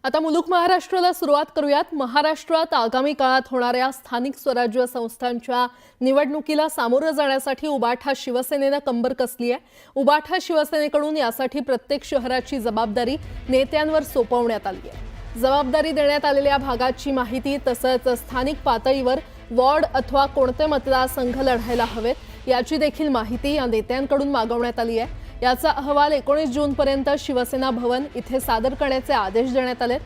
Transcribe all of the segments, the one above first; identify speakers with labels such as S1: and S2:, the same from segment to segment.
S1: आता मुलुक महाराष्ट्राला सुरुवात करूयात। महाराष्ट्रात आगामी काळात होणाऱ्या स्थानिक स्वराज्य संस्थांच्या निवडणुकीला सामोरं जाण्यासाठी उबाठा शिवसेनेने कंबर कसली आहे। उबाठा शिवसेनेकडून यासाठी प्रत्येक शहराची जबाबदारी नेत्यांवर सोपवण्यात आली आहे। जबाबदारी देण्यात आलेल्या भागाची माहिती तसंच स्थानिक पातळीवर वॉर्ड अथवा कोणते मतदारसंघ लढायला हवेत याची देखील माहिती या नेत्यांकडून मागवण्यात आली आहे। याचा अहवाल 19 जूनपर्यंत शिवसेना भवन इथे सादर करण्याचे आदेश देण्यात आले।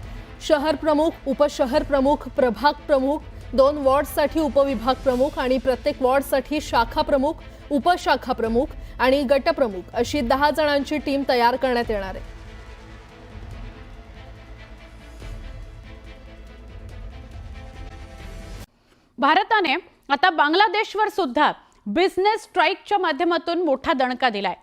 S1: शहर प्रमुख, उपशहर प्रमुख, प्रभाग प्रमुख, 2 वॉर्डसाठी उपविभाग प्रमुख आणि प्रत्येक वॉर्डसाठी शाखा प्रमुख, उपशाखा प्रमुख आणि गट प्रमुख अशी 10 जणांची टीम तयार करण्यात येणार आहे।
S2: भारताने आता बांगलादेशवर सुद्धा बिझनेस स्ट्राईकच्या माध्यमातून मोठा दणका दिलाय।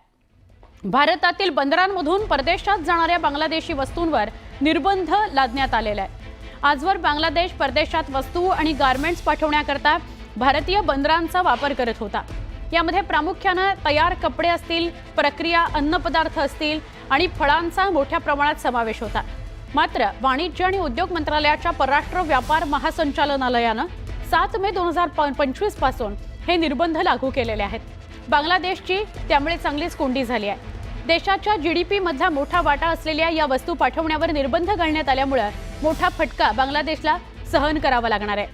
S2: भारतातील बंदरांमधून परदेशात जाणाऱ्या बांगलादेशी वस्तूंवर निर्बंध लादण्यात आलेला आहे। आजवर बांगलादेश परदेशात वस्तू आणि गारमेंट्स पाठवण्याकरता भारतीय बंदरांचा वापर करत होता। यामध्ये प्रामुख्याने तयार कपडे असतील, प्रक्रिया अन्नपदार्थ असतील आणि फळांचा मोठ्या प्रमाणात समावेश होता। मात्र वाणिज्य आणि उद्योग मंत्रालयाच्या परराष्ट्र व्यापार महासंचालनालयाने 7 मे 2025 पासून हे निर्बंध लागू केलेले आहेत। बांगलादेशची त्यामुळे चांगलीच कोंडी झाली आहे। देशाच्या जीडीपी मधला मोठा वाटा असलेल्या या वस्तू पाठवण्यावर निर्बंध घालण्यात आल्यामुळे मोठा फटका बांगलादेशला सहन करावा लागणार आहे।